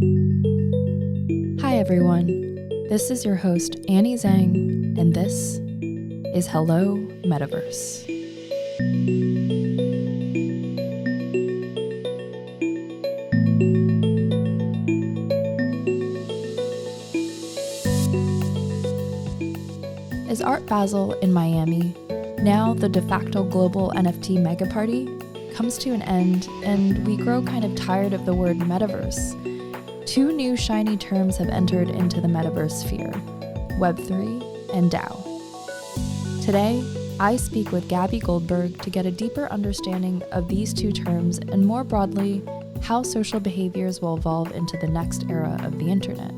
Hi everyone, this is your host Annie Zhang, and this is Hello Metaverse. As Art Basel in Miami, now the de facto global NFT mega party, comes to an end and we grow kind of tired of the word metaverse, two new shiny terms have entered into the metaverse sphere, Web3 and DAO. Today, I speak with Gaby Goldberg to get a deeper understanding of these two terms and more broadly, how social behaviors will evolve into the next era of the internet.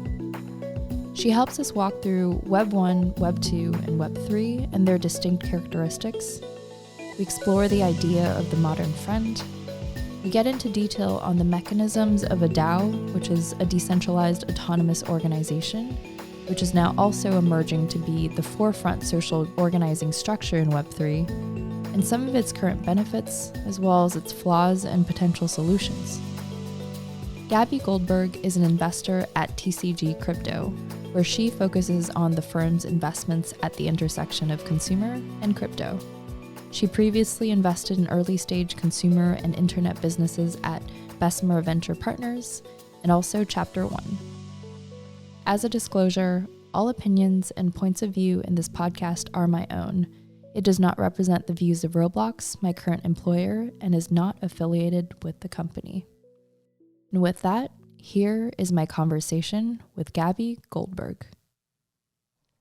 She helps us walk through Web 1, Web 2, and Web 3 and their distinct characteristics. We explore the idea of the modern friend. We get into detail on the mechanisms of a DAO, which is a decentralized autonomous organization, which is now also emerging to be the forefront social organizing structure in Web 3, and some of its current benefits, as well as its flaws and potential solutions. Gaby Goldberg is an investor at TCG Crypto, where she focuses on the firm's investments at the intersection of consumer and crypto. She previously invested in early-stage consumer and internet businesses at Bessemer Venture Partners and also Chapter 1. As a disclosure, all opinions and points of view in this podcast are my own. It does not represent the views of Roblox, my current employer, and is not affiliated with the company. And with that, here is my conversation with Gaby Goldberg.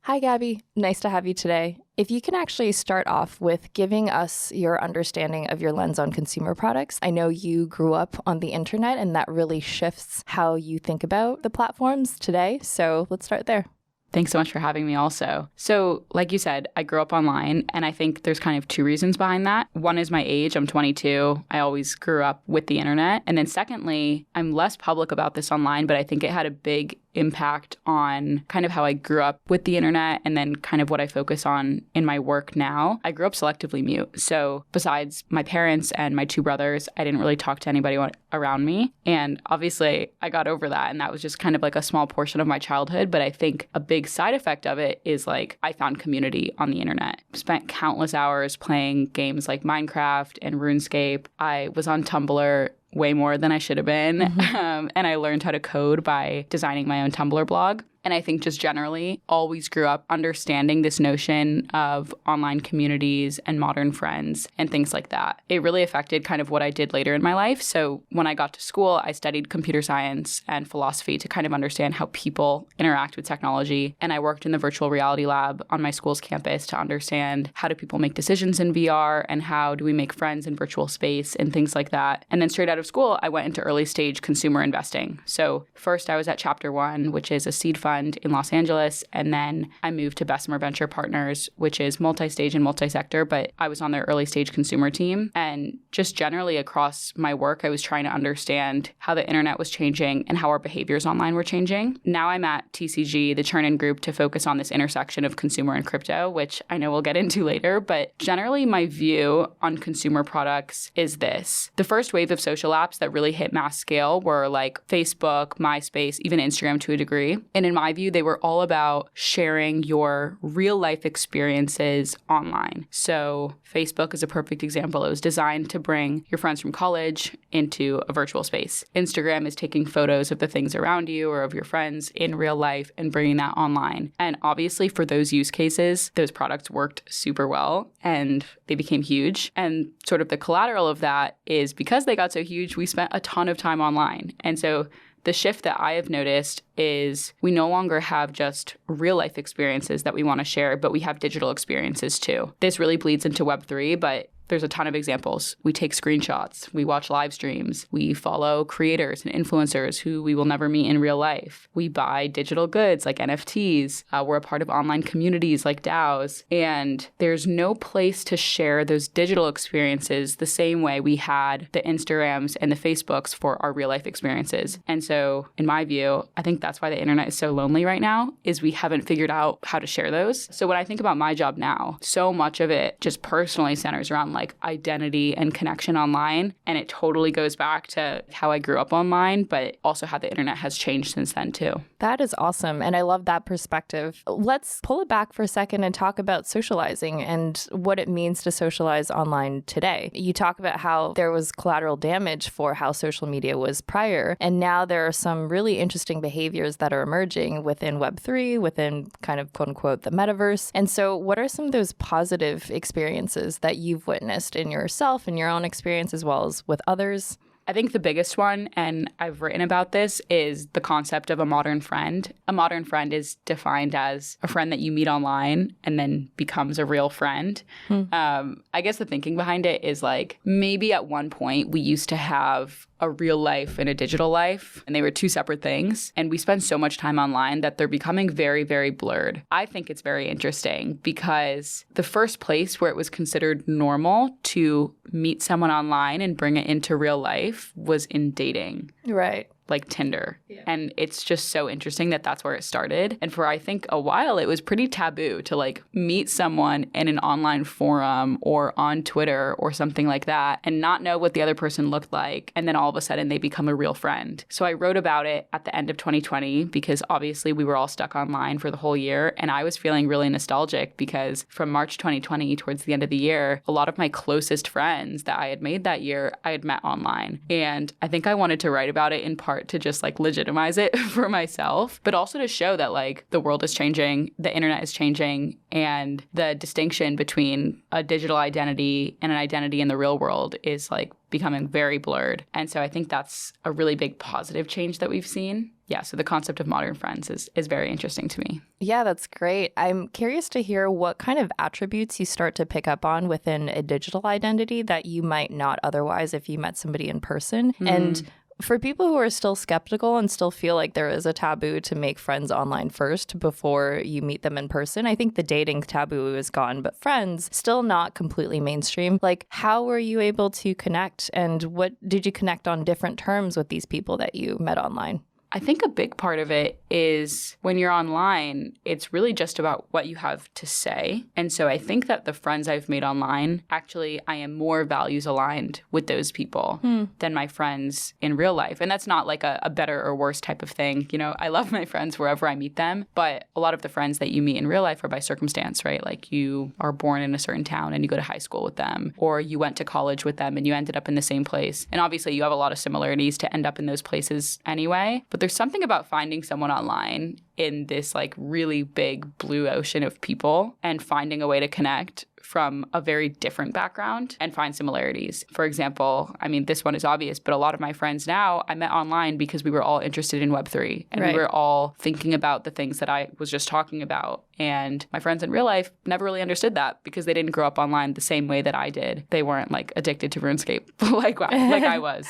Hi, Gaby. Nice to have you today. If you can actually start off with giving us your understanding of your lens on consumer products. I know you grew up on the internet, and that really shifts how you think about the platforms today. So let's start there. Thanks so much for having me also. So like you said, I grew up online, and I think there's kind of two reasons behind that. One is my age. I'm 22. I always grew up with the internet. And then secondly, I'm less public about this online, but I think it had a big impact on kind of how I grew up with the internet and then kind of what I focus on in my work now. I grew up selectively mute. So besides my parents and my two brothers, I didn't really talk to anybody around me. And obviously I got over that, and that was just kind of like a small portion of my childhood. But I think a big side effect of it is like I found community on the internet. Spent countless hours playing games like Minecraft and RuneScape. I was on Tumblr way more than I should have been. Mm-hmm. And I learned how to code by designing my own Tumblr blog. And I think just generally always grew up understanding this notion of online communities and modern friends and things like that. It really affected kind of what I did later in my life. So when I got to school, I studied computer science and philosophy to kind of understand how people interact with technology. And I worked in the virtual reality lab on my school's campus to understand how do people make decisions in VR and how do we make friends in virtual space and things like that. And then straight out of school, I went into early stage consumer investing. So first I was at Chapter 1, which is a seed fund in Los Angeles, and then I moved to Bessemer Venture Partners, which is multi-stage and multi-sector, but I was on their early stage consumer team. And just generally across my work, I was trying to understand how the internet was changing and how our behaviors online were changing. Now I'm at TCG, the Churn-In Group, to focus on this intersection of consumer and crypto, which I know we'll get into later. But generally, my view on consumer products is this. The first wave of social apps that really hit mass scale were like Facebook, MySpace, even Instagram to a degree. And in my view, they were all about sharing your real life experiences online. So Facebook is a perfect example. It was designed to bring your friends from college into a virtual space. Instagram is taking photos of the things around you or of your friends in real life and bringing that online. And obviously for those use cases, those products worked super well and they became huge. And sort of the collateral of that is because they got so huge, we spent a ton of time online. And so the shift that I have noticed is we no longer have just real life experiences that we want to share, but we have digital experiences too. This really bleeds into Web3, but there's a ton of examples. We take screenshots, we watch live streams, we follow creators and influencers who we will never meet in real life. We buy digital goods like NFTs. We're a part of online communities like DAOs. And there's no place to share those digital experiences the same way we had the Instagrams and the Facebooks for our real life experiences. And so in my view, I think that's why the internet is so lonely right now, is we haven't figured out how to share those. So when I think about my job now, so much of it just personally centers around around like identity and connection online. And it totally goes back to how I grew up online, but also how the internet has changed since then too. That is awesome. And I love that perspective. Let's pull it back for a second and talk about socializing and what it means to socialize online today. You talk about how there was collateral damage for how social media was prior. And now there are some really interesting behaviors that are emerging within Web3, within kind of quote unquote the metaverse. And so what are some of those positive experiences that you've witnessed in yourself and your own experience as well as with others? I think the biggest one, and I've written about this, is the concept of a modern friend. A modern friend is defined as a friend that you meet online and then becomes a real friend. I guess the thinking behind it is like maybe at one point we used to have a real life and a digital life, and they were two separate things. And we spend so much time online that they're becoming very, very blurred. I think it's very interesting because the first place where it was considered normal to meet someone online and bring it into real life was in dating. Right. Like Tinder. Yeah. And it's just so interesting that that's where it started. And for, I think, a while, it was pretty taboo to like meet someone in an online forum or on Twitter or something like that and not know what the other person looked like. And then all of a sudden they become a real friend. So I wrote about it at the end of 2020 because obviously we were all stuck online for the whole year. And I was feeling really nostalgic because from March 2020 towards the end of the year, a lot of my closest friends that I had made that year, I had met online. And I think I wanted to write about it in part to just like legitimize it for myself, but also to show that like the world is changing, the internet is changing, and the distinction between a digital identity and an identity in the real world is like becoming very blurred. And so I think that's a really big positive change that we've seen. Yeah, so the concept of modern friends is very interesting to me. Yeah, that's great. I'm curious to hear what kind of attributes you start to pick up on within a digital identity that you might not otherwise if you met somebody in person. And for people who are still skeptical and still feel like there is a taboo to make friends online first before you meet them in person, I think the dating taboo is gone, but friends still not completely mainstream. Like, how were you able to connect, and what did you connect on different terms with these people that you met online? I think a big part of it is when you're online, it's really just about what you have to say. And so I think that the friends I've made online, actually, I am more values aligned with those people than my friends in real life. And that's not like a better or worse type of thing. You know, I love my friends wherever I meet them, but a lot of the friends that you meet in real life are by circumstance, right? Like you are born in a certain town and you go to high school with them, or you went to college with them and you ended up in the same place. And obviously you have a lot of similarities to end up in those places anyway. But there's something about finding someone online in this like really big blue ocean of people and finding a way to connect from a very different background and find similarities. For example, I mean, this one is obvious, but a lot of my friends now I met online because we were all interested in Web3 and we were all thinking about the things that I was just talking about. And my friends in real life never really understood that because they didn't grow up online the same way that I did. They weren't like addicted to RuneScape like I was.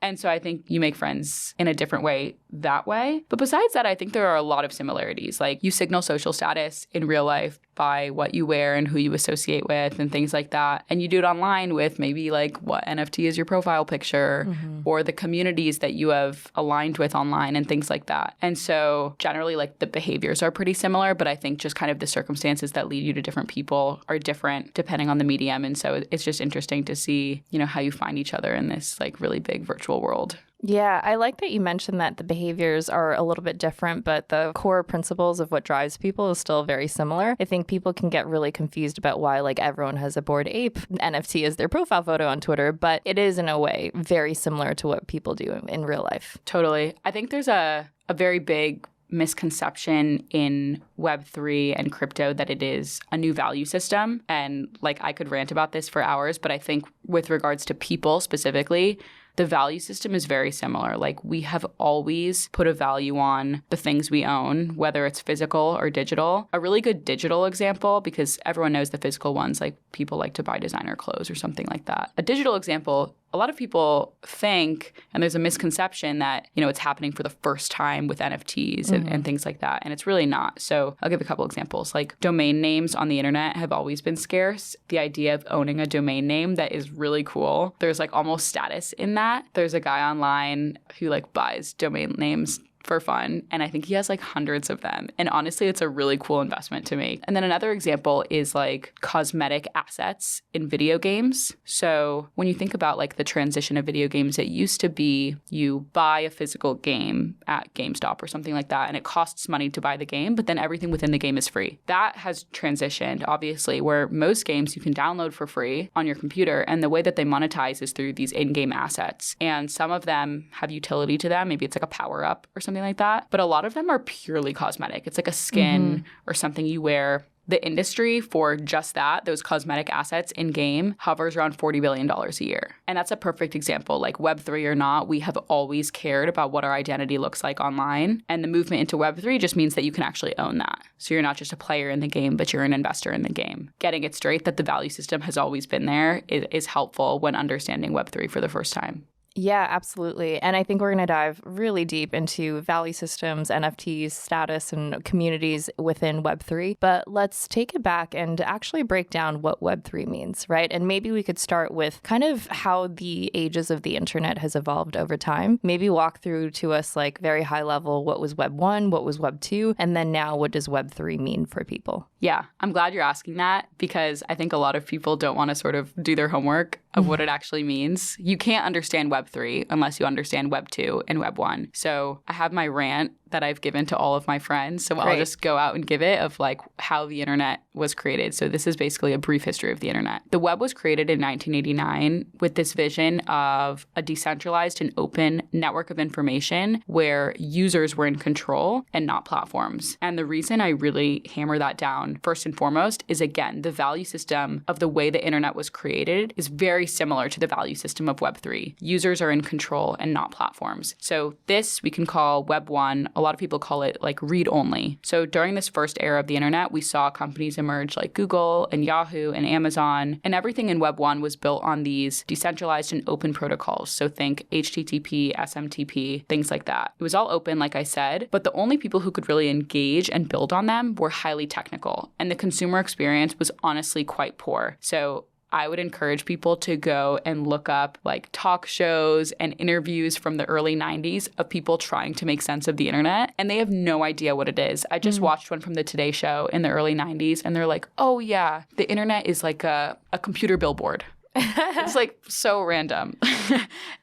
And so I think you make friends in a different way that way. But besides that, I think there are a lot of similarities. Like you signal social status in real life by what you wear and who you associate with and things like that. And you do it online with maybe like what NFT is your profile picture or the communities that you have aligned with online and things like that. And so generally like the behaviors are pretty similar, but I think just kind of the circumstances that lead you to different people are different depending on the medium. And so it's just interesting to see, you know, how you find each other in this like really big virtual world. Yeah, I like that you mentioned that the behaviors are a little bit different, but the core principles of what drives people is still very similar. I think people can get really confused about why like everyone has a Bored Ape NFT as their profile photo on Twitter, but it is in a way very similar to what people do in real life. Totally. I think there's a very big misconception in Web3 and crypto that it is a new value system. And like I could rant about this for hours, but I think with regards to people specifically, the value system is very similar. Like we have always put a value on the things we own, whether it's physical or digital. A really good digital example, because everyone knows the physical ones, like people like to buy designer clothes or something like that. A digital example, a lot of people think, and there's a misconception that, you know, it's happening for the first time with NFTs and things like that. And it's really not. So I'll give a couple examples. Like domain names on the internet have always been scarce. The idea of owning a domain name that is really cool. There's like almost status in that. There's a guy online who like buys domain names for fun. And I think he has like hundreds of them. And honestly, it's a really cool investment to me. And then another example is like cosmetic assets in video games. So when you think about like the transition of video games, it used to be you buy a physical game at GameStop or something like that, and it costs money to buy the game, but then everything within the game is free. That has transitioned, obviously, where most games you can download for free on your computer, and the way that they monetize is through these in-game assets. And some of them have utility to them. Maybe it's like a power-up or something like that. But a lot of them are purely cosmetic. It's like a skin or something you wear. The industry for just that, those cosmetic assets in game, hovers around $40 billion a year. And that's a perfect example. Like Web3 or not, we have always cared about what our identity looks like online. And the movement into Web3 just means that you can actually own that. So you're not just a player in the game, but you're an investor in the game. Getting it straight that the value system has always been there is helpful when understanding Web3 for the first time. Yeah, absolutely. And I think we're going to dive really deep into value systems, NFTs, status, and communities within Web3. But let's take it back and actually break down what Web3 means, right? And maybe we could start with kind of how the ages of the internet has evolved over time. Maybe walk through to us like very high level, what was Web 1, what was Web 2, and then now what does Web3 mean for people? Yeah, I'm glad you're asking that because I think a lot of people don't want to sort of do their homework of what it actually means. You can't understand Web3 unless you understand Web 2 and Web 1. So I have my rant that I've given to all of my friends. So I'll just go out and give it of like how the internet was created. So this is basically a brief history of the internet. The web was created in 1989 with this vision of a decentralized and open network of information where users were in control and not platforms. And the reason I really hammer that down first and foremost is, again, the value system of the way the internet was created is very similar to the value system of Web3. Users are in control and not platforms. So this we can call Web 1. A lot of people call it like read only. So during this first era of the internet, we saw companies emerge like Google and Yahoo and Amazon, and everything in Web 1 was built on these decentralized and open protocols. So think HTTP, SMTP, things like that. It was all open, like I said, but the only people who could really engage and build on them were highly technical, and the consumer experience was honestly quite poor. So I would encourage people to go and look up like talk shows and interviews from the early 90s of people trying to make sense of the internet, and they have no idea what it is. I just watched one from the Today Show in the early 90s, and they're like, oh yeah, the internet is like a computer billboard. It's like so random.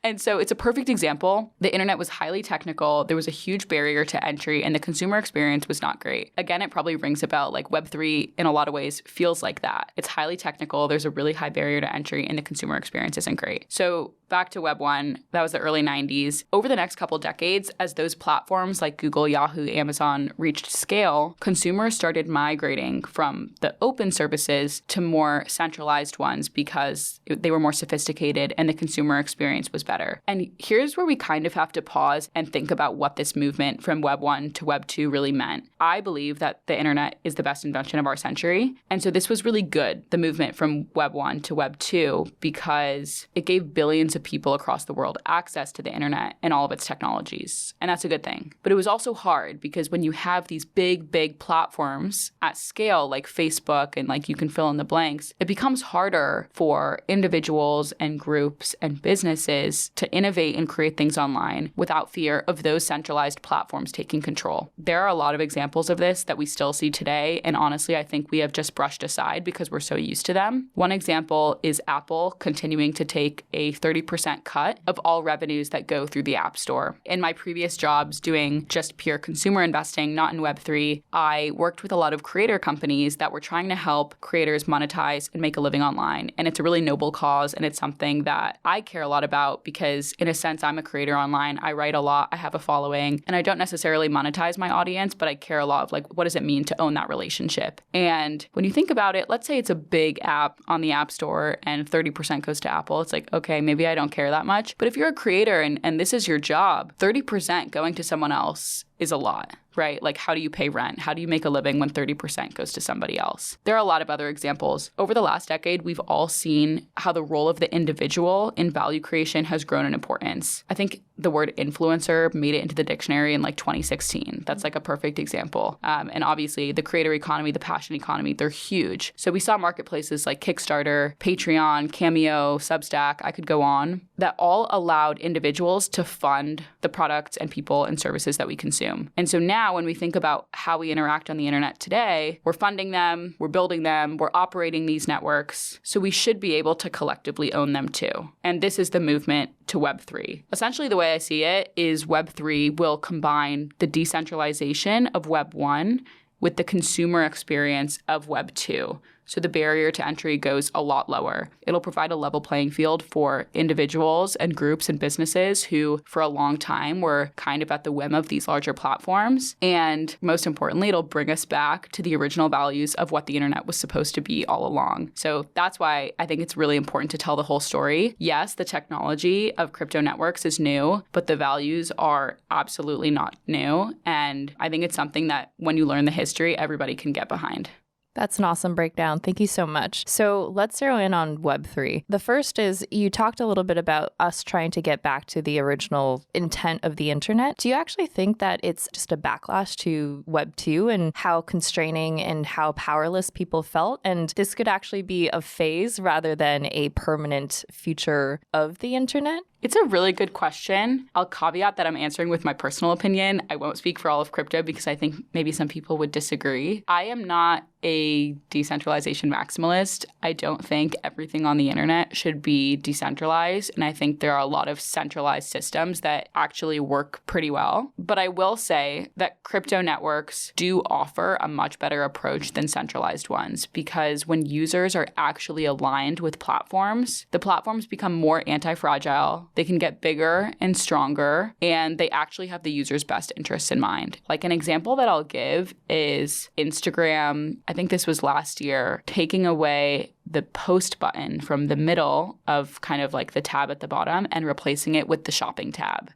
And so it's a perfect example. The internet was highly technical. There was a huge barrier to entry, and the consumer experience was not great. Again, it probably rings a bell. Like Web3 in a lot of ways feels like that. It's highly technical. There's a really high barrier to entry, and the consumer experience isn't great. So back to Web 1, that was the early 90s. Over the next couple decades, as those platforms like Google, Yahoo, Amazon reached scale, consumers started migrating from the open services to more centralized ones because they were more sophisticated and the consumer experience was better. And here's where we kind of have to pause and think about what this movement from Web 1 to Web 2 really meant. I believe that the internet is the best invention of our century. And so this was really good, the movement from Web 1 to Web 2, because it gave billions of people across the world access to the internet and all of its technologies. And that's a good thing. But it was also hard because when you have these big platforms at scale like Facebook and like you can fill in the blanks, it becomes harder for individuals and groups and businesses to innovate and create things online without fear of those centralized platforms taking control. There are a lot of examples of this that we still see today, and honestly, I think we have just brushed aside because we're so used to them. One example is Apple continuing to take a 30% cut of all revenues that go through the App Store. In my previous jobs doing just pure consumer investing, not in Web3, I worked with a lot of creator companies that were trying to help creators monetize and make a living online. And it's a really noble cause, and it's something that I care a lot about because in a sense, I'm a creator online. I write a lot, I have a following, and I don't necessarily monetize my audience, but I care a lot of like, what does it mean to own that relationship? And when you think about it, let's say it's a big app on the App Store and 30% goes to Apple. It's like, okay, maybe I don't care that much. But if you're a creator and this is your job, 30% going to someone else is a lot, right? Like, how do you pay rent? How do you make a living when 30% goes to somebody else? There are a lot of other examples. Over the last decade, we've all seen how the role of the individual in value creation has grown in importance. I think the word influencer made it into the dictionary in like 2016. That's like a perfect example. And obviously the creator economy, the passion economy, they're huge. So we saw marketplaces like Kickstarter, Patreon, Cameo, Substack, I could go on, that all allowed individuals to fund the products and people and services that we consume. And so now when we think about how we interact on the internet today, we're funding them, we're building them, we're operating these networks. So we should be able to collectively own them too. And this is the movement to Web3. Essentially, the way I see it is Web3 will combine the decentralization of Web 1 with the consumer experience of Web 2. So the barrier to entry goes a lot lower. It'll provide a level playing field for individuals and groups and businesses who, for a long time, were kind of at the whim of these larger platforms. And most importantly, it'll bring us back to the original values of what the internet was supposed to be all along. So that's why I think it's really important to tell the whole story. Yes, the technology of crypto networks is new, but the values are absolutely not new. And I think it's something that when you learn the history, everybody can get behind. That's an awesome breakdown. Thank you so much. So let's zero in on Web3. The first is you talked a little bit about us trying to get back to the original intent of the internet. Do you actually think that it's just a backlash to Web 2 and how constraining and how powerless people felt? And this could actually be a phase rather than a permanent future of the internet? It's a really good question. I'll caveat that I'm answering with my personal opinion. I won't speak for all of crypto because I think maybe some people would disagree. I am not a decentralization maximalist. I don't think everything on the internet should be decentralized. And I think there are a lot of centralized systems that actually work pretty well. But I will say that crypto networks do offer a much better approach than centralized ones because when users are actually aligned with platforms, the platforms become more anti-fragile. They can get bigger and stronger, and they actually have the user's best interests in mind. Like an example that I'll give is Instagram, I think this was last year, taking away the post button from the middle of kind of like the tab at the bottom and replacing it with the shopping tab.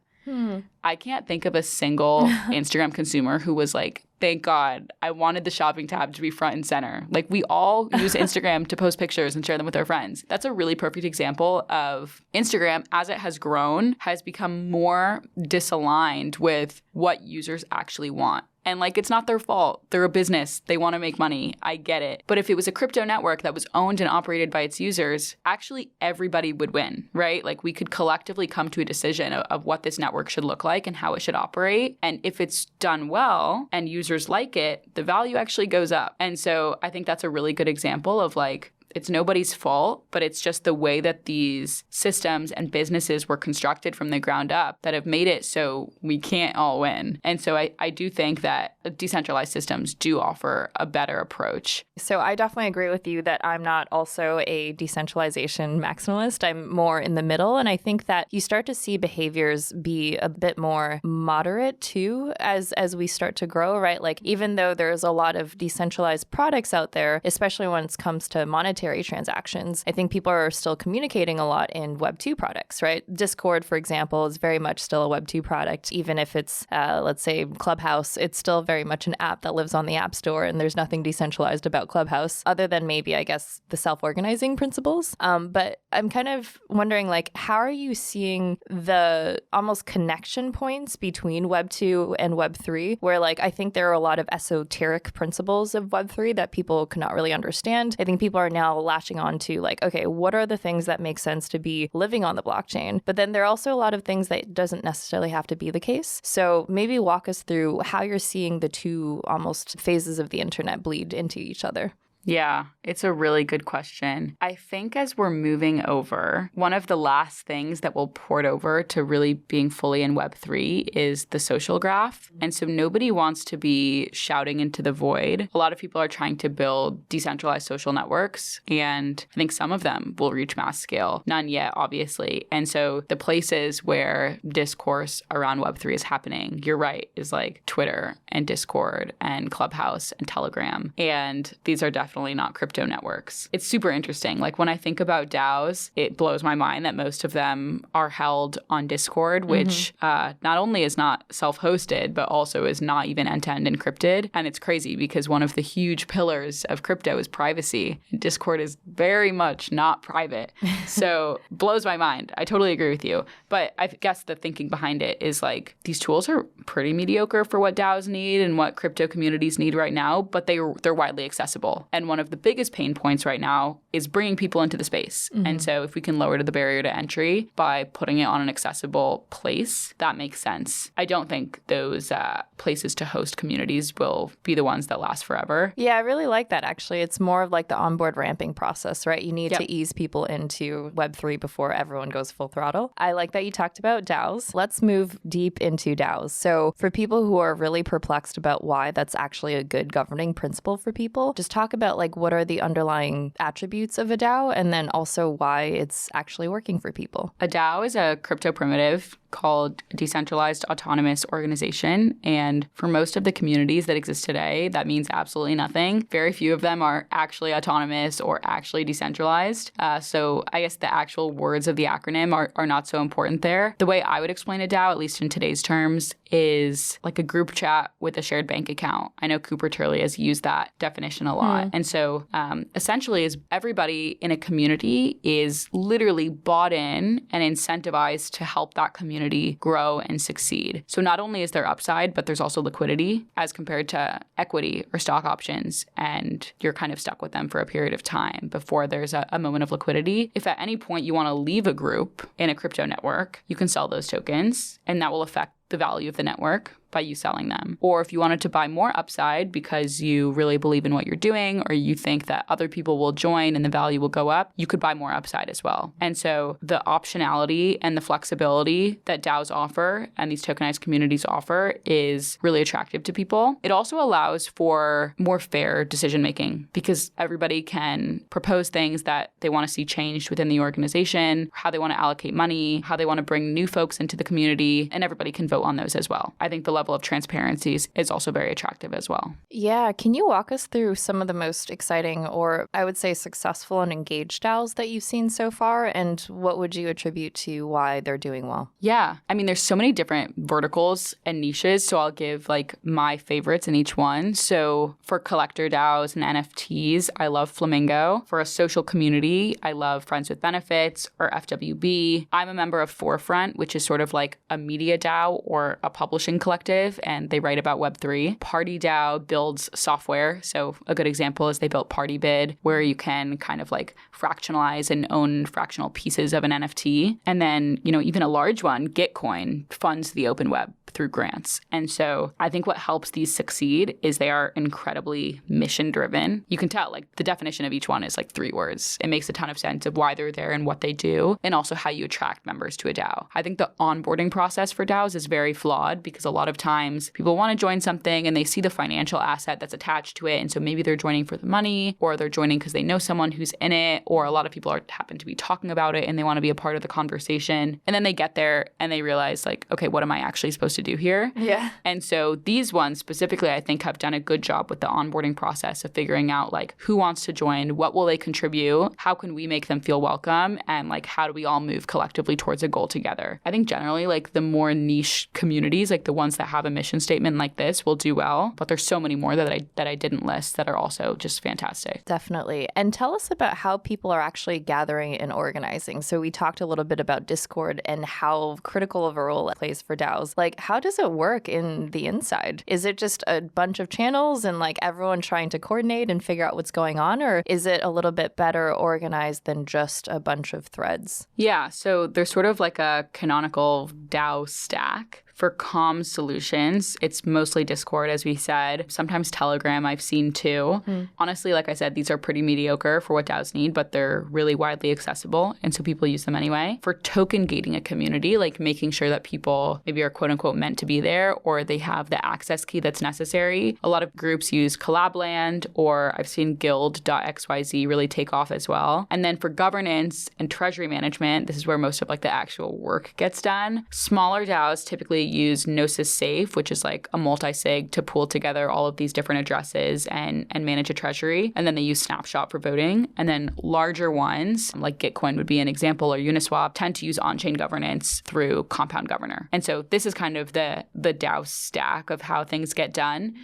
I can't think of a single Instagram consumer who was like, thank God, I wanted the shopping tab to be front and center. Like we all use Instagram to post pictures and share them with our friends. That's a really perfect example of Instagram, as it has grown, has become more disaligned with what users actually want. And like, it's not their fault. They're a business. They want to make money. I get it. But if it was a crypto network that was owned and operated by its users, actually everybody would win, right? Like we could collectively come to a decision of what this network should look like and how it should operate. And if it's done well and users like it, the value actually goes up. And so I think that's a really good example of like, it's nobody's fault, but it's just the way that these systems and businesses were constructed from the ground up that have made it so we can't all win. And so I do think that decentralized systems do offer a better approach. So I definitely agree with you that I'm not also a decentralization maximalist. I'm more in the middle. And I think that you start to see behaviors be a bit more moderate too as we start to grow, right? Like even though there's a lot of decentralized products out there, especially when it comes to monetary transactions, I think people are still communicating a lot in Web 2 products, right? Discord, for example, is very much still a Web 2 product. Even if it's, let's say, Clubhouse, it's still very much an app that lives on the App Store, and there's nothing decentralized about Clubhouse other than maybe, I guess, the self-organizing principles. But I'm kind of wondering, like, how are you seeing the almost connection points between Web 2 and Web 3, where, like, I think there are a lot of esoteric principles of Web 3 that people cannot really understand. I think people are now latching on to like, okay, what are the things that make sense to be living on the blockchain? But then there are also a lot of things that doesn't necessarily have to be the case. So maybe walk us through how you're seeing the two almost phases of the internet bleed into each other. Yeah, it's a really good question. I think as we're moving over, one of the last things that will port over to really being fully in Web3 is the social graph. And so nobody wants to be shouting into the void. A lot of people are trying to build decentralized social networks, and I think some of them will reach mass scale. None yet, obviously. And so the places where discourse around Web3 is happening, you're right, is like Twitter and Discord and Clubhouse and Telegram. And these are definitely definitely not crypto networks. It's super interesting. Like when I think about DAOs, it blows my mind that most of them are held on Discord, which not only is not self-hosted, but also is not even end-to-end encrypted. And it's crazy because one of the huge pillars of crypto is privacy. Discord is very much not private. So blows my mind. I totally agree with you. But I guess the thinking behind it is like these tools are pretty mediocre for what DAOs need and what crypto communities need right now, but they're widely accessible. And one of the biggest pain points right now is bringing people into the space. And so if we can lower the barrier to entry by putting it on an accessible place, that makes sense. I don't think those places to host communities will be the ones that last forever. Yeah, I really like that, actually. It's more of like the onboard ramping process, right? You need to ease people into Web3 before everyone goes full throttle. I like that you talked about DAOs. Let's move deep into DAOs. So for people who are really perplexed about why that's actually a good governing principle for people, just talk about like what are the underlying attributes of a DAO and then also why it's actually working for people. A DAO is a crypto primitive called decentralized autonomous organization. And for most of the communities that exist today, that means absolutely nothing. Very few of them are actually autonomous or actually decentralized. So I guess the actual words of the acronym are not so important there. The way I would explain a DAO, at least in today's terms, is like a group chat with a shared bank account. I know Cooper Turley has used that definition a lot. And so essentially is everybody in a community is literally bought in and incentivized to help that community grow and succeed. So not only is there upside, but there's also liquidity as compared to equity or stock options. And you're kind of stuck with them for a period of time before there's a moment of liquidity. If at any point you want to leave a group in a crypto network, you can sell those tokens and that will affect the value of the network by you selling them. Or if you wanted to buy more upside because you really believe in what you're doing or you think that other people will join and the value will go up, you could buy more upside as well. And so the optionality and the flexibility that DAOs offer and these tokenized communities offer is really attractive to people. It also allows for more fair decision making because everybody can propose things that they want to see changed within the organization, how they want to allocate money, how they want to bring new folks into the community, and everybody can vote on those as well. I think the level of transparency is also very attractive as well. Yeah. Can you walk us through some of the most exciting or I would say successful and engaged DAOs that you've seen so far? And what would you attribute to why they're doing well? Yeah. I mean, there's so many different verticals and niches. So I'll give like my favorites in each one. So for collector DAOs and NFTs, I love Flamingo. For a social community, I love Friends with Benefits or FWB. I'm a member of Forefront, which is sort of like a media DAO or a publishing collective, and they write about Web3. Party DAO builds software. So a good example is they built Party Bid, where you can kind of like fractionalize and own fractional pieces of an NFT. And then, even a large one, Gitcoin, funds the open web through grants. And so I think what helps these succeed is they are incredibly mission driven. You can tell like the definition of each one is like 3 words. It makes a ton of sense of why they're there and what they do and also how you attract members to a DAO. I think the onboarding process for DAOs is very flawed because a lot of times people want to join something and they see the financial asset that's attached to it. And so maybe they're joining for the money or they're joining because they know someone who's in it or a lot of people happen to be talking about it and they want to be a part of the conversation. And then they get there and they realize like, okay, what am I actually supposed to do here? Yeah. And so these ones specifically, I think have done a good job with the onboarding process of figuring out like who wants to join, what will they contribute, how can we make them feel welcome, and like how do we all move collectively towards a goal together. I think generally like the more niche communities, like the ones that have a mission statement like this will do well, but there's so many more that I didn't list that are also just fantastic. Definitely. And tell us about how people are actually gathering and organizing. So we talked a little bit about Discord and how critical of a role it plays for DAOs. Like how does it work in the inside? Is it just a bunch of channels and like everyone trying to coordinate and figure out what's going on? Or is it a little bit better organized than just a bunch of threads? Yeah, so there's sort of like a canonical DAO stack. For comm solutions, it's mostly Discord, as we said. Sometimes Telegram I've seen too. Honestly, like I said, these are pretty mediocre for what DAOs need, but they're really widely accessible. And so people use them anyway. For token gating a community, like making sure that people maybe are quote unquote meant to be there or they have the access key that's necessary. A lot of groups use Collabland or I've seen guild.xyz really take off as well. And then for governance and treasury management, this is where most of like the actual work gets done. Smaller DAOs typically use Gnosis Safe, which is like a multi-sig to pull together all of these different addresses and manage a treasury. And then they use Snapshot for voting. And then larger ones, like Gitcoin would be an example, or Uniswap, tend to use on-chain governance through Compound Governor. And so this is kind of the DAO stack of how things get done.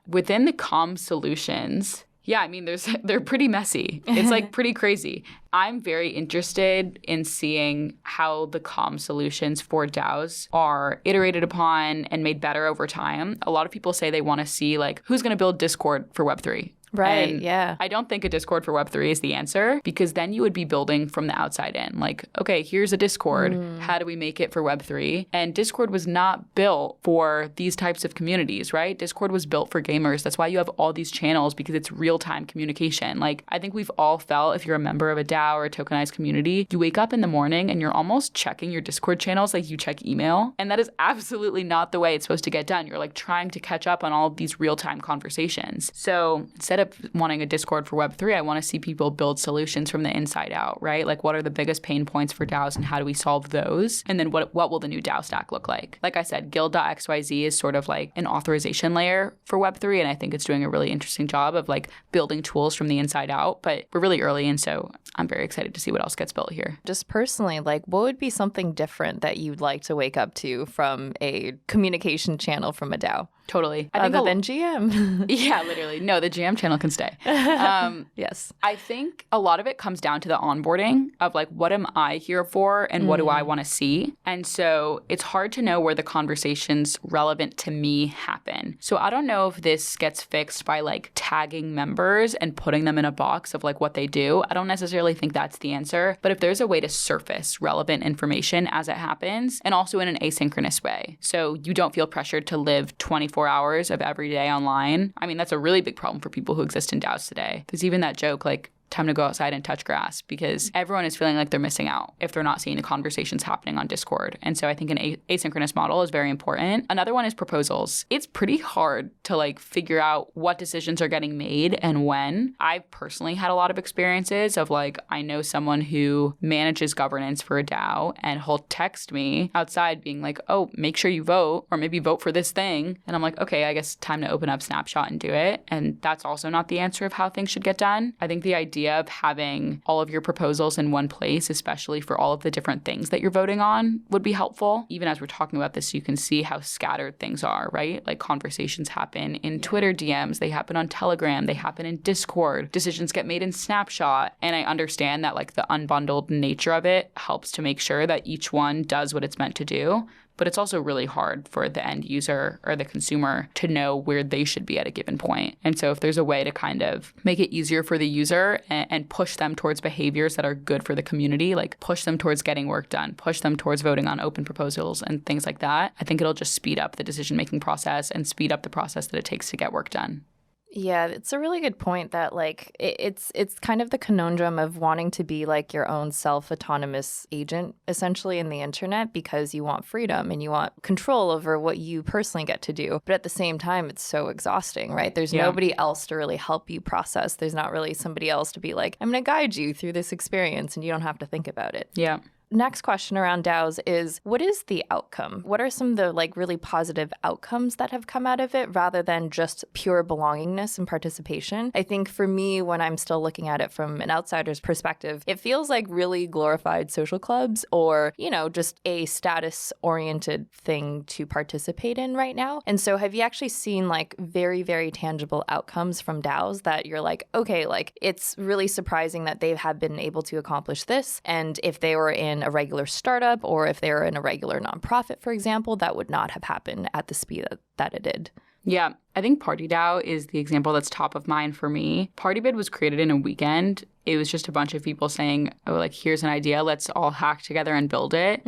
Within the comm solutions, yeah, I mean, they're pretty messy. It's like pretty crazy. I'm very interested in seeing how the comm solutions for DAOs are iterated upon and made better over time. A lot of people say they want to see like who's going to build Discord for Web3. Right, and yeah. I don't think a Discord for Web3 is the answer, because then you would be building from the outside in. Like, okay, here's a Discord. How do we make it for Web3? And Discord was not built for these types of communities, right? Discord was built for gamers. That's why you have all these channels, because it's real-time communication. Like, I think we've all felt, if you're a member of a DAO or a tokenized community, you wake up in the morning and you're almost checking your Discord channels like you check email. And that is absolutely not the way it's supposed to get done. You're like trying to catch up on all of these real-time conversations. So instead of wanting a Discord for Web3, I want to see people build solutions from the inside out, right? Like, what are the biggest pain points for DAOs and how do we solve those? And then what will the new DAO stack look like? Like I said, guild.xyz is sort of like an authorization layer for Web3, and I think it's doing a really interesting job of like building tools from the inside out, but we're really early, and so I'm very excited to see what else gets built here. Just personally, like, what would be something different that you'd like to wake up to from a communication channel from a DAO? Totally. I think other than GM. Yeah, literally. No, the GM channel can stay. Yes. I think a lot of it comes down to the onboarding of like, what am I here for and what do I want to see? And so it's hard to know where the conversations relevant to me happen. So I don't know if this gets fixed by like tagging members and putting them in a box of like what they do. I don't necessarily think that's the answer. But if there's a way to surface relevant information as it happens, and also in an asynchronous way, so you don't feel pressured to live 24 hours of every day online. I mean, that's a really big problem for people who exist in DAOs today. There's even that joke like, time to go outside and touch grass, because everyone is feeling like they're missing out if they're not seeing the conversations happening on Discord. And so I think an asynchronous model is very important. Another one is proposals. It's pretty hard to like figure out what decisions are getting made and when. I've personally had a lot of experiences of like, I know someone who manages governance for a DAO, and he'll text me outside being like, oh, make sure you vote, or maybe vote for this thing. And I'm like, okay, I guess time to open up Snapshot and do it. And that's also not the answer of how things should get done. I think the idea of having all of your proposals in one place, especially for all of the different things that you're voting on, would be helpful. Even as we're talking about this, you can see how scattered things are, right? Like, conversations happen in Twitter DMs, they happen on Telegram, they happen in Discord, decisions get made in Snapshot. And I understand that like the unbundled nature of it helps to make sure that each one does what it's meant to do. But it's also really hard for the end user or the consumer to know where they should be at a given point. And so if there's a way to kind of make it easier for the user and push them towards behaviors that are good for the community, like push them towards getting work done, push them towards voting on open proposals and things like that, I think it'll just speed up the decision-making process and speed up the process that it takes to get work done. Yeah, it's a really good point that like it's kind of the conundrum of wanting to be like your own self-autonomous agent essentially in the internet, because you want freedom and you want control over what you personally get to do. But at the same time, it's so exhausting, right? There's nobody else to really help you process. There's not really somebody else to be like, I'm going to guide you through this experience and you don't have to think about it. Yeah. Next question around DAOs is, what is the outcome? What are some of the like really positive outcomes that have come out of it rather than just pure belongingness and participation? I think for me, when I'm still looking at it from an outsider's perspective, it feels like really glorified social clubs or, you know, just a status-oriented thing to participate in right now. And so have you actually seen like very, very tangible outcomes from DAOs that you're like, okay, like it's really surprising that they have been able to accomplish this. And if they were in a regular startup or if they were in a regular nonprofit, for example, that would not have happened at the speed that it did. Yeah, I think Party DAO is the example that's top of mind for me. Partybid was created in a weekend. It was just a bunch of people saying, oh, like, here's an idea, let's all hack together and build it.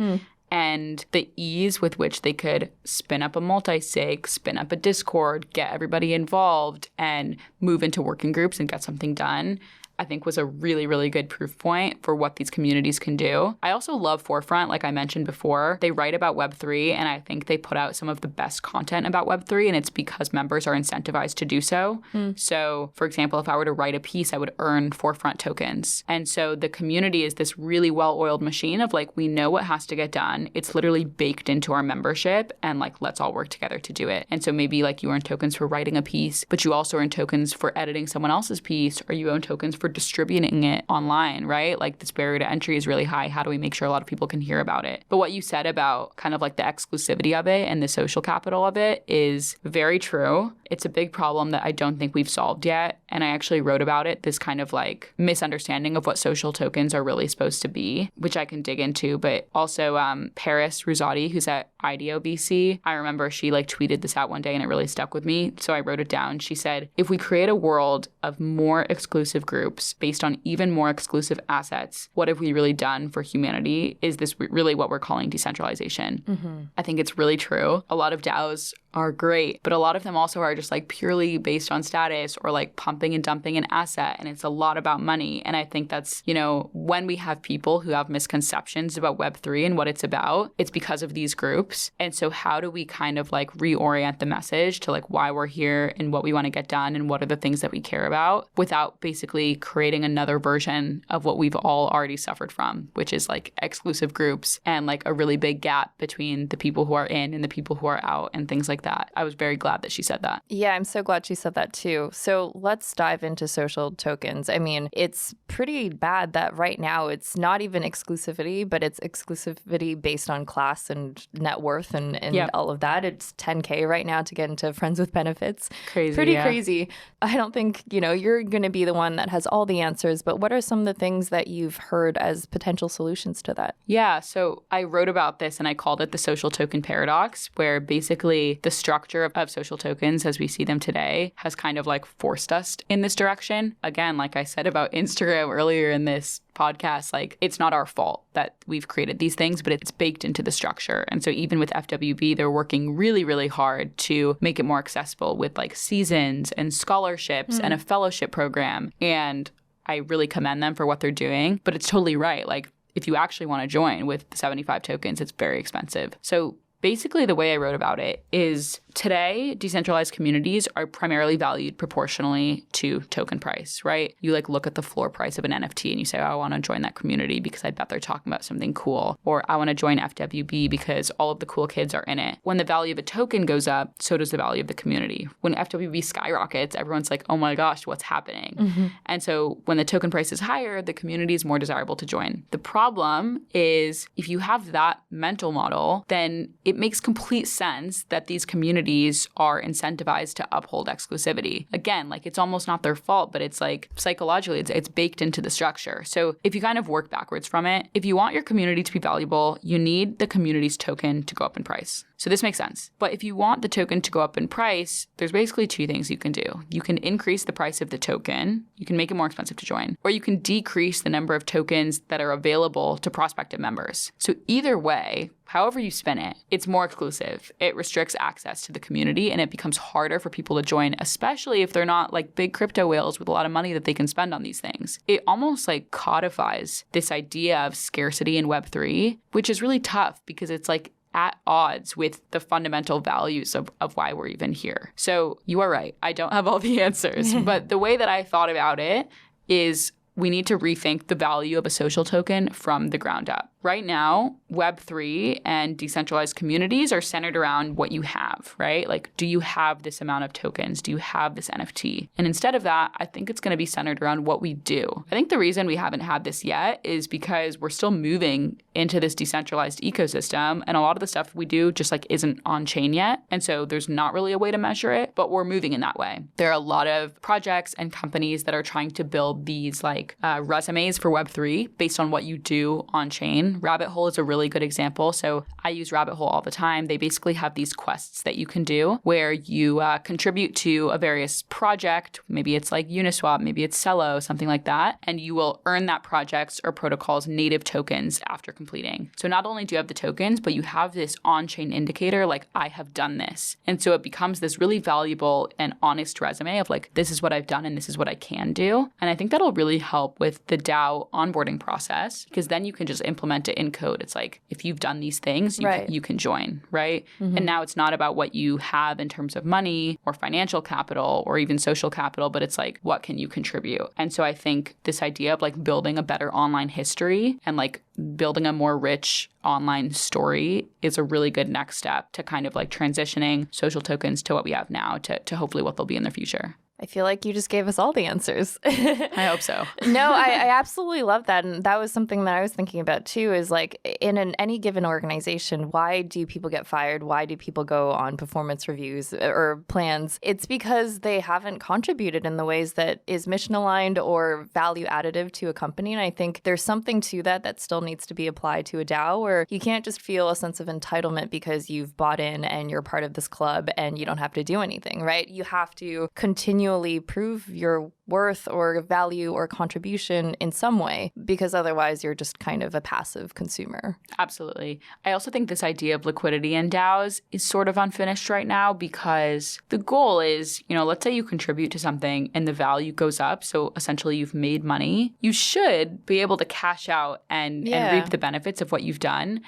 And the ease with which they could spin up a multi-sig, spin up a Discord, get everybody involved, and move into working groups and get something done. I think was a really, really good proof point for what these communities can do. I also love Forefront, like I mentioned before. They write about Web3, and I think they put out some of the best content about Web3, and it's because members are incentivized to do so. So, for example, if I were to write a piece, I would earn Forefront tokens. And so the community is this really well-oiled machine of like, we know what has to get done. It's literally baked into our membership, and like, let's all work together to do it. And so maybe like you earn tokens for writing a piece, but you also earn tokens for editing someone else's piece, or you own tokens for distributing it online, right? Like this barrier to entry is really high. How do we make sure a lot of people can hear about it? But what you said about kind of like the exclusivity of it and the social capital of it is very true. It's a big problem that I don't think we've solved yet. And I actually wrote about it, this kind of like misunderstanding of what social tokens are really supposed to be, which I can dig into. But also Paris Ruzati, who's at IDEO BC, I remember she like tweeted this out one day and it really stuck with me. So I wrote it down. She said, if we create a world of more exclusive groups based on even more exclusive assets, what have we really done for humanity? Is this really what we're calling decentralization? I think it's really true. A lot of DAOs are great, but a lot of them also are just like purely based on status or like pumping and dumping an asset. And it's a lot about money. And I think that's, you know, when we have people who have misconceptions about Web3 and what it's about, it's because of these groups. And so how do we kind of like reorient the message to like why we're here and what we want to get done and what are the things that we care about without basically creating another version of what we've all already suffered from, which is like exclusive groups and like a really big gap between the people who are in and the people who are out and things like that. I was very glad that she said that. Yeah, I'm so glad she said that too. So let's dive into social tokens. I mean, it's pretty bad that right now it's not even exclusivity, but it's exclusivity based on class and net worth and all of that. It's 10K right now to get into friends with benefits. Crazy. Pretty crazy. I don't think, you know, you're going to be the one that has all the answers, but what are some of the things that you've heard as potential solutions to that? Yeah, so I wrote about this and I called it the social token paradox, where basically the structure of social tokens as we see them today has kind of like forced us in this direction. Again, like I said about Instagram earlier in this podcast, like it's not our fault that we've created these things, but it's baked into the structure. And so even with FWB, they're working really, really hard to make it more accessible with like seasons and scholarships and a fellowship program. And I really commend them for what they're doing, but it's totally right. Like if you actually want to join with 75 tokens, it's very expensive. So basically, the way I wrote about it is today, decentralized communities are primarily valued proportionally to token price, right? You like look at the floor price of an NFT and you say, oh, I want to join that community because I bet they're talking about something cool. Or I want to join FWB because all of the cool kids are in it. When the value of a token goes up, so does the value of the community. When FWB skyrockets, everyone's like, oh my gosh, what's happening? And so when the token price is higher, the community is more desirable to join. The problem is if you have that mental model, then it makes complete sense that these communities are incentivized to uphold exclusivity. Again, like it's almost not their fault, but it's like psychologically, it's baked into the structure. So if you kind of work backwards from it, if you want your community to be valuable, you need the community's token to go up in price. So this makes sense. But if you want the token to go up in price, there's basically two things you can do. You can increase the price of the token. You can make it more expensive to join. Or you can decrease the number of tokens that are available to prospective members. So either way, however you spin it, it's more exclusive. It restricts access to the community and it becomes harder for people to join, especially if they're not like big crypto whales with a lot of money that they can spend on these things. It almost like codifies this idea of scarcity in Web3, which is really tough because it's like at odds with the fundamental values of why we're even here. So you are right. I don't have all the answers, but the way that I thought about it is we need to rethink the value of a social token from the ground up. Right now, Web3 and decentralized communities are centered around what you have, right? Like, do you have this amount of tokens? Do you have this NFT? And instead of that, I think it's going to be centered around what we do. I think the reason we haven't had this yet is because we're still moving into this decentralized ecosystem, and a lot of the stuff we do just like isn't on chain yet. And so there's not really a way to measure it, but we're moving in that way. There are a lot of projects and companies that are trying to build these like resumes for Web3 based on what you do on chain. own. Rabbit Hole is a really good example. So I use Rabbit Hole all the time. They basically have these quests that you can do where you contribute to a various project. Maybe it's like Uniswap, maybe it's Cello, something like that. And you will earn that project's or protocol's native tokens after completing. So not only do you have the tokens, but you have this on-chain indicator like, I have done this. And so it becomes this really valuable and honest resume of like, this is what I've done and this is what I can do. And I think that'll really help with the DAO onboarding process, because then you can just implement it in code. It's like, if you've done these things, you can join, right? Mm-hmm. And now it's not about what you have in terms of money or financial capital or even social capital, but it's like, what can you contribute? And so I think this idea of like building a better online history and like building a more rich online story is a really good next step to kind of like transitioning social tokens to what we have now to hopefully what they'll be in the future. I feel like you just gave us all the answers. I hope so. No, I absolutely love that. And that was something that I was thinking about too, is like in any given organization, why do people get fired? Why do people go on performance reviews or plans? It's because they haven't contributed in the ways that is mission aligned or value additive to a company. And I think there's something to that still needs to be applied to a DAO, where you can't just feel a sense of entitlement because you've bought in and you're part of this club and you don't have to do anything, right? You have to continually prove your worth or value or contribution in some way, because otherwise you're just kind of a passive consumer. Absolutely. I also think this idea of liquidity in DAOs is sort of unfinished right now, because the goal is, let's say you contribute to something and the value goes up. So essentially you've made money. You should be able to cash out and reap the benefits of what you've done.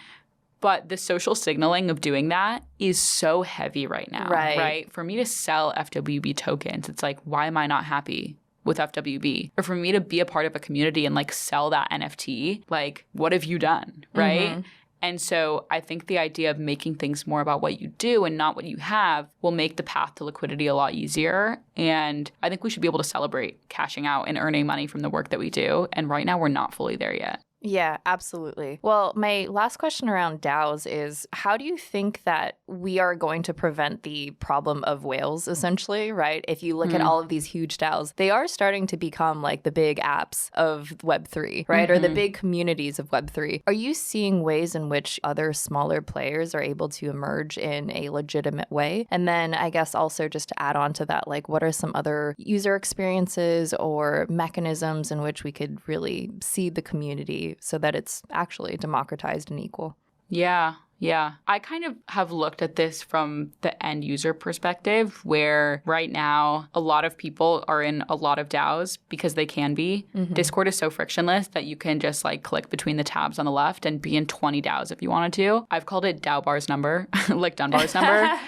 But the social signaling of doing that is so heavy right now, right? For me to sell FWB tokens, it's like, why am I not happy with FWB? Or for me to be a part of a community and like sell that NFT, like, what have you done, right? Mm-hmm. And so I think the idea of making things more about what you do and not what you have will make the path to liquidity a lot easier. And I think we should be able to celebrate cashing out and earning money from the work that we do. And right now we're not fully there yet. Yeah, absolutely. Well, my last question around DAOs is, how do you think that we are going to prevent the problem of whales, essentially, right? If you look at all of these huge DAOs, they are starting to become like the big apps of Web3, right? Or the big communities of Web3. Are you seeing ways in which other smaller players are able to emerge in a legitimate way? And then I guess also just to add on to that, like, what are some other user experiences or mechanisms in which we could really seed the community so that it's actually democratized and equal? Yeah. I kind of have looked at this from the end user perspective, where right now a lot of people are in a lot of DAOs because they can be. Mm-hmm. Discord is so frictionless that you can just like click between the tabs on the left and be in 20 DAOs if you wanted to. I've called it DAO-bar's number, like Dunbar's number.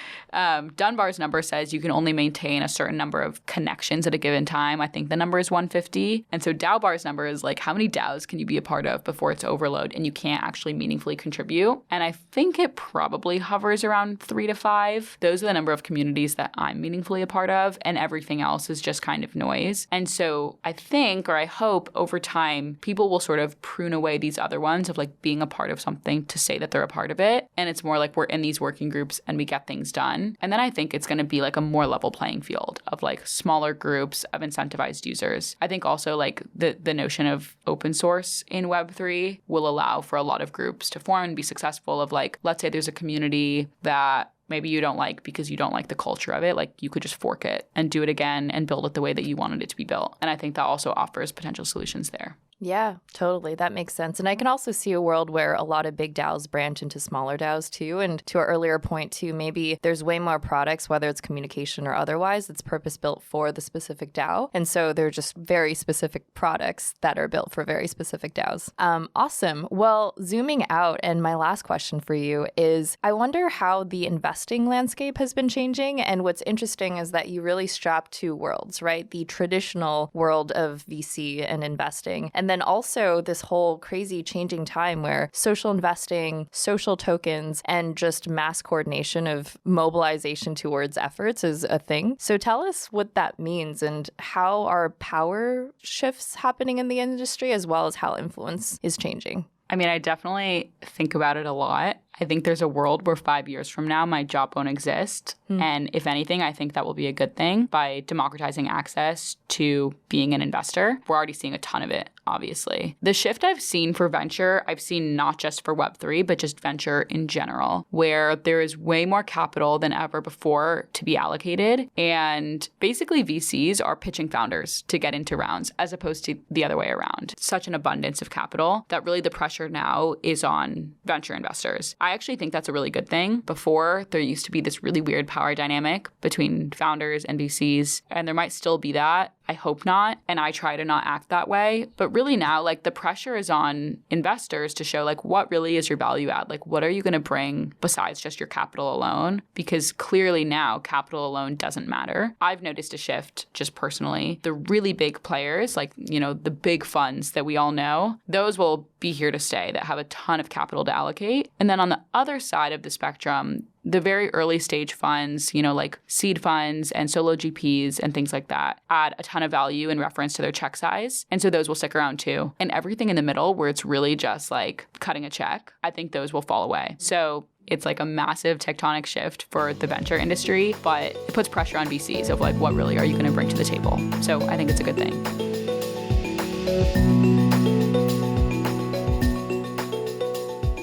Dunbar's number says you can only maintain a certain number of connections at a given time. I think the number is 150. And so DAO-bar's number is like, how many DAOs can you be a part of before it's overload and you can't actually meaningfully contribute? And I think it probably hovers around 3 to 5. Those are the number of communities that I'm meaningfully a part of, and everything else is just kind of noise. And so I think, or I hope over time, people will sort of prune away these other ones of like being a part of something to say that they're a part of it. And it's more like we're in these working groups and we get things done. And then I think it's going to be like a more level playing field of like smaller groups of incentivized users. I think also like the notion of open source in Web3 will allow for a lot of groups to form and be successful of like, let's say there's a community that maybe you don't like because you don't like the culture of it. Like you could just fork it and do it again and build it the way that you wanted it to be built. And I think that also offers potential solutions there. Yeah, totally. That makes sense. And I can also see a world where a lot of big DAOs branch into smaller DAOs too. And to our earlier point too, maybe there's way more products, whether it's communication or otherwise, that's purpose built for the specific DAO. And so they're just very specific products that are built for very specific DAOs. Awesome. Well, zooming out, and my last question for you is, I wonder how the investing landscape has been changing. And what's interesting is that you really strap two worlds, right? The traditional world of VC and investing, and then also this whole crazy changing time where social investing, social tokens, and just mass coordination of mobilization towards efforts is a thing. So tell us what that means and how are power shifts happening in the industry, as well as how influence is changing. I mean, I definitely think about it a lot. I think there's a world where 5 years from now, my job won't exist. And if anything, I think that will be a good thing by democratizing access to being an investor. We're already seeing a ton of it, obviously. The shift I've seen for venture, I've seen not just for Web3, but just venture in general, where there is way more capital than ever before to be allocated. And basically VCs are pitching founders to get into rounds as opposed to the other way around. Such an abundance of capital that really the pressure now is on venture investors. I actually think that's a really good thing. Before, there used to be this really weird power dynamic between founders and VCs, and there might still be that. I hope not. And I try to not act that way. But really now, like, the pressure is on investors to show, like, what really is your value add? Like, what are you going to bring besides just your capital alone? Because clearly now capital alone doesn't matter. I've noticed a shift just personally. The really big players, like, you know, the big funds that we all know, those will be here to stay, that have a ton of capital to allocate. And then on the other side of the spectrum, the very early stage funds, you know, like seed funds and solo GPs and things like that, add a ton of value in reference to their check size. And so those will stick around too. And everything in the middle where it's really just like cutting a check, I think those will fall away. So it's like a massive tectonic shift for the venture industry, but it puts pressure on VCs of like, what really are you going to bring to the table? So I think it's a good thing.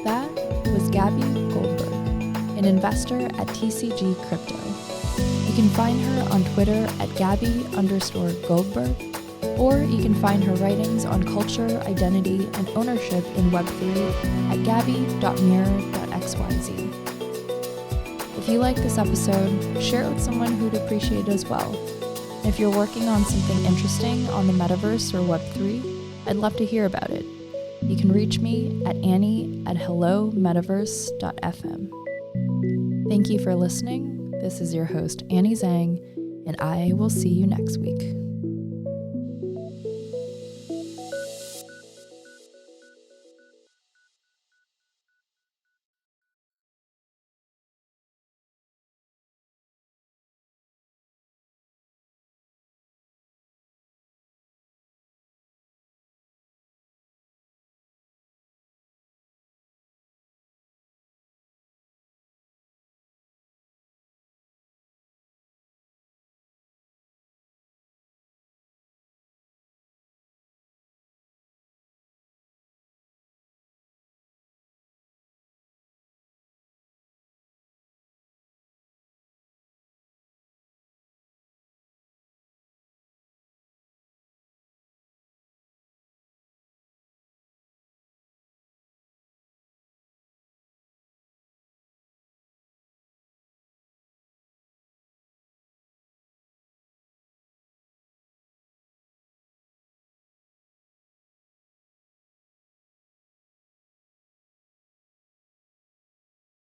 That was Gaby Goldberg, an investor at TCG Crypto. You can find her on Twitter at Gaby_Goldberg, or you can find her writings on culture, identity, and ownership in Web3 at gaby.mirror.xyz. If you like this episode, share it with someone who'd appreciate it as well. And if you're working on something interesting on the Metaverse or Web3, I'd love to hear about it. You can reach me at annie@hellometaverse.fm. Thank you for listening. This is your host, Annie Zhang, and I will see you next week.